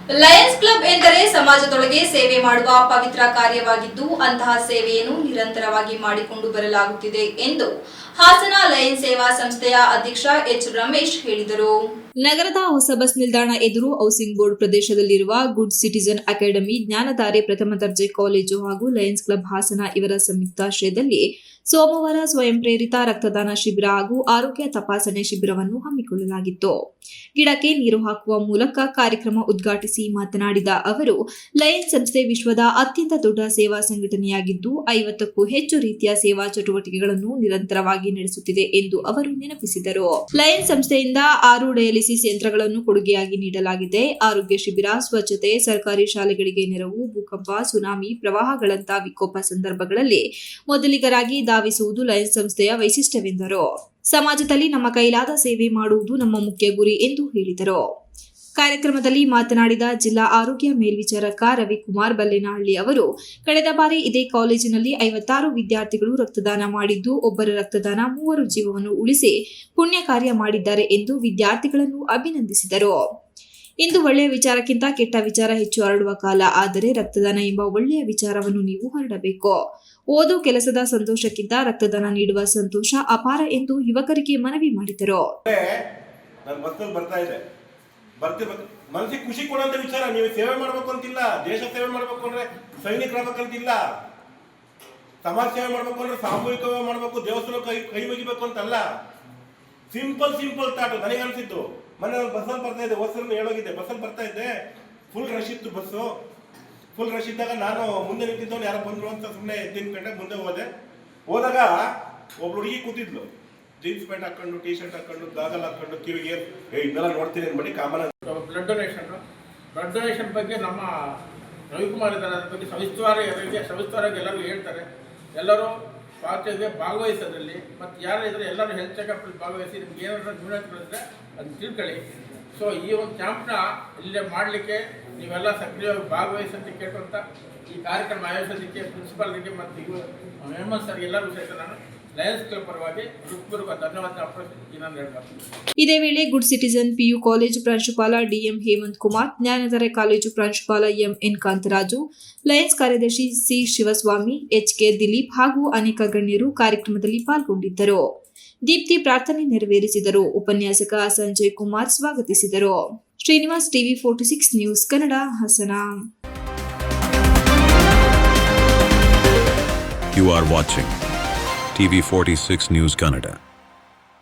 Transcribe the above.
Lions club ಎಂದರೆ ಸಮಾಜದೊಳಗೆ ಸೇವೆ ಮಾಡುವ ಪವಿತ್ರ ಕಾರ್ಯವಾಗಿದ್ದು ಅಂತಹ ಸೇವೆಯನ್ನು ನಿರಂತರವಾಗಿ ಮಾಡಿಕೊಂಡು ಬರಲಾಗುತ್ತಿದೆ ಎಂದು ಹಾಸನ ಲಯನ್ಸ್ ಸೇವಾ ಸಂಸ್ಥೆಯ ಅಧ್ಯಕ್ಷ ಎಚ್ ರಮೇಶ್ ಹೇಳಿದರು. ನಗರದ ಹೊಸ ಬಸ್ ನಿಲ್ದಾಣ ಎದುರು ಹೌಸಿಂಗ್ ಬೋರ್ಡ್ ಪ್ರದೇಶದಲ್ಲಿರುವ ಗುಡ್ ಸಿಟಿಜನ್ ಅಕಾಡೆಮಿ, ಜ್ಞಾನಧಾರೆ ಪ್ರಥಮ ದರ್ಜೆ ಕಾಲೇಜು ಹಾಗೂ ಲಯನ್ಸ್ ಕ್ಲಬ್ ಹಾಸನ ಇವರ ಸಂಯುಕ್ತಾಶ್ರಯದಲ್ಲಿ ಸೋಮವಾರ ಸ್ವಯಂ ಪ್ರೇರಿತ ರಕ್ತದಾನ ಶಿಬಿರ ಹಾಗೂ ಆರೋಗ್ಯ ತಪಾಸಣೆ ಶಿಬಿರವನ್ನು ಹಮ್ಮಿಕೊಳ್ಳಲಾಗಿತ್ತು. ಗಿಡಕ್ಕೆ ನೀರು ಹಾಕುವ ಮೂಲಕ ಕಾರ್ಯಕ್ರಮ ಉದ್ಘಾಟಿಸಿ ಮಾತನಾಡಿದ ಅವರು, ಲಯನ್ಸ್ ಸಂಸ್ಥೆ ವಿಶ್ವದ ಅತ್ಯಂತ ದೊಡ್ಡ ಸೇವಾ ಸಂಘಟನೆಯಾಗಿದ್ದು 50ಕ್ಕೂ ಹೆಚ್ಚು ರೀತಿಯ ಸೇವಾ ಚಟುವಟಿಕೆಗಳನ್ನು ನಿರಂತರವಾಗಿ ನಡೆಸುತ್ತಿದೆ ಎಂದು ಅವರು ನೆನಪಿಸಿದರು. ಲಯನ್ಸ್ ಸಂಸ್ಥೆಯಿಂದ 6 ಡಯಾಲಿಸಿಸ್ ಯಂತ್ರಗಳನ್ನು ಕೊಡುಗೆಯಾಗಿ ನೀಡಲಾಗಿದೆ. ಆರೋಗ್ಯ ಶಿಬಿರ, ಸ್ವಚ್ಛತೆ, ಸರ್ಕಾರಿ ಶಾಲೆಗಳಿಗೆ ನೆರವು, ಭೂಕಂಪ, ಸುನಾಮಿ, ಪ್ರವಾಹಗಳಂತಹ ವಿಕೋಪ ಸಂದರ್ಭಗಳಲ್ಲಿ ಮೊದಲಿಗರಾಗಿ ಧಾವಿಸುವುದು ಲಯನ್ಸ್ ಸಂಸ್ಥೆಯ ವೈಶಿಷ್ಟ್ಯವೆಂದರು. ಸಮಾಜದಲ್ಲಿ ನಮ್ಮ ಕೈಲಾದ ಸೇವೆ ಮಾಡುವುದು ನಮ್ಮ ಮುಖ್ಯ ಗುರಿ ಎಂದು ಹೇಳಿದರು. ಕಾರ್ಯಕ್ರಮದಲ್ಲಿ ಮಾತನಾಡಿದ ಜಿಲ್ಲಾ ಆರೋಗ್ಯ ಮೇಲ್ವಿಚಾರಕ ರವಿಕುಮಾರ್ ಬಲ್ಲೇನಹಳ್ಳಿ ಅವರು, ಕಳೆದ ಬಾರಿ ಇದೇ ಕಾಲೇಜಿನಲ್ಲಿ 56 ವಿದ್ಯಾರ್ಥಿಗಳು ರಕ್ತದಾನ ಮಾಡಿದ್ದು, ಒಬ್ಬರ ರಕ್ತದಾನ 3 ಜೀವವನ್ನು ಉಳಿಸಿ ಪುಣ್ಯ ಕಾರ್ಯ ಮಾಡಿದ್ದಾರೆ ಎಂದು ವಿದ್ಯಾರ್ಥಿಗಳನ್ನು ಅಭಿನಂದಿಸಿದರು. ಇಂದು ಒಳ್ಳೆಯ ವಿಚಾರಕ್ಕಿಂತ ಕೆಟ್ಟ ವಿಚಾರ ಹೆಚ್ಚು ಹರಡುವ ಕಾಲ. ಆದರೆ ರಕ್ತದಾನ ಎಂಬ ಒಳ್ಳೆಯ ವಿಚಾರವನ್ನು ನೀವು ಹರಡಬೇಕು. ಓದು ಕೆಲಸದ ಸಂತೋಷಕ್ಕಿಂತ ರಕ್ತದಾನ ನೀಡುವ ಸಂತೋಷ ಅಪಾರ ಎಂದು ಯುವಕರಿಗೆ ಮನವಿ ಮಾಡಿದರು. ಮನಸ್ಸಿಗೆ ಖುಷಿ ಕೊಡುವಂತ ವಿಚಾರ. ನೀವು ಸೇವೆ ಮಾಡಬೇಕು ಅಂತಿಲ್ಲ, ದೇಶ ಸೇವೆ ಮಾಡಬೇಕು ಅಂದ್ರೆ ಸೈನಿಕರಾಗಬೇಕಂತಿಲ್ಲ, ಸಮಾಜ ಸೇವೆ ಮಾಡಬೇಕು ಅಂದ್ರೆ ಸಾಮೂಹಿಕ ಮಾಡಬೇಕು, ದೇವಸ್ಥಾನ ಕೈ ಮುಗಿಬೇಕು ಅಂತಲ್ಲ. Simple thought. ನನಗೆ ಅನಿಸಿದ್ದು, ಮೊನ್ನೆ ಬಸ್ಸಲ್ಲಿ ಬರ್ತಾ ಇದ್ದೆ, ಹೊಸರನ್ನು ಹೇಳೋಗಿದ್ದೆ, ಬಸ್ಸಲ್ಲಿ ಬರ್ತಾ ಇದ್ದೆ, ಫುಲ್ ರಶ್ ಇತ್ತು ಬಸ್ಸು. ಫುಲ್ ರಶ್ ಇದ್ದಾಗ ನಾನು ಮುಂದೆ ನಿಂತಿದ್ದವನು ಯಾರೋ ಬಂದ್ರು ಅಂತ ಸುಮ್ಮನೆ ತಿನ್ಕೊಂಡೆ ಮುಂದೆ ಹೋದಾಗ ಒಬ್ಳು ಹುಡುಗಿ ಕೂತಿದ್ಲು, ಜೀನ್ಸ್ ಪ್ಯಾಂಟ್ ಹಾಕೊಂಡು, ಟಿ ಶರ್ಟ್ ಹಾಕೊಂಡು, ಗಾಗಲ್ ಹಾಕೊಂಡು, ಕಿವಿಗೆ ಇದನ್ನೆಲ್ಲ ನೋಡ್ತೀನಿ ಅಂದ್ಬಿಟ್ಟು ಕಾಮನ್. ಬ್ಲಡ್ ಡೊನೇಷನ್ ಬಗ್ಗೆ ನಮ್ಮ ರವಿಕುಮಾರ್ ಇದ್ದಾರೆ, ಅದ್ರ ಬಗ್ಗೆ ಸವಿಸ್ತಾರವಾಗಿ ಎಲ್ಲರೂ ಹೇಳ್ತಾರೆ. ಎಲ್ಲರೂ ಪಾರ್ಟಿಗೆ ಭಾಗವಹಿಸೋದ್ರಲ್ಲಿ ಮತ್ತು ಯಾರು ಇದ್ರೆ ಎಲ್ಲರೂ ಹೆಲ್ತ್ ಚೆಕಪ್ ಭಾಗವಹಿಸಿ ನಿಮ್ಗೆ ಏನಾದರೂ ನ್ಯೂನತೆಗಳಿದ್ರೆ ಅದನ್ನು ತಿಳ್ಕೊಳ್ಳಿ. ಸೊ ಈ ಒಂದು ಕ್ಯಾಂಪ್ನ ಇಲ್ಲೇ ಮಾಡಲಿಕ್ಕೆ ನೀವೆಲ್ಲ ಸಕ್ರಿಯವಾಗಿ ಭಾಗವಹಿಸಂತ ಕೇಳುವಂಥ ಈ ಕಾರ್ಯಕ್ರಮ ಆಯೋಜಿಸಲಿಕ್ಕೆ ಪ್ರಿನ್ಸಿಪಾಲ್ರಿಗೆ ಮತ್ತು ಮೆಂಬರ್ಸ್ ಸರ್ಗೆ ಎಲ್ಲರೂ ಸಹಿತ ನಾನು ಲಯನ್ಸ್ ಕ್ಲಬ್ ಪರವಾಗಿ ಹೃತ್ಪೂರ್ವಕ ಧನ್ಯವಾದ ಹೇಳ್ತೀನಿ. ಇದೇ ವೇಳೆ ಗುಡ್ ಸಿಟಿಜನ್ ಪಿಯು ಕಾಲೇಜು ಪ್ರಾಂಶುಪಾಲ ಡಿಎಂ ಹೇಮಂತ್ ಕುಮಾರ್, ಜ್ಞಾನಧಾರೆ ಕಾಲೇಜು ಪ್ರಾಂಶುಪಾಲ ಎಂಎನ್ ಕಾಂತರಾಜು, ಲಯನ್ಸ್ ಕಾರ್ಯದರ್ಶಿ ಸಿ ಶಿವಸ್ವಾಮಿ, ಎಚ್ಕೆ ದಿಲೀಪ್ ಹಾಗೂ ಅನೇಕ ಗಣ್ಯರು ಕಾರ್ಯಕ್ರಮದಲ್ಲಿ ಪಾಲ್ಗೊಂಡಿದ್ದರು. ದೀಪ್ತಿ ಪ್ರಾರ್ಥನೆ ನೆರವೇರಿಸಿದರು. ಉಪನ್ಯಾಸಕ ಸಂಜಯ್ ಕುಮಾರ್ ಸ್ವಾಗತಿಸಿದರು. Srinivas, TV 46 news Kannada, Hassan. You are watching TV 46 News Kannada.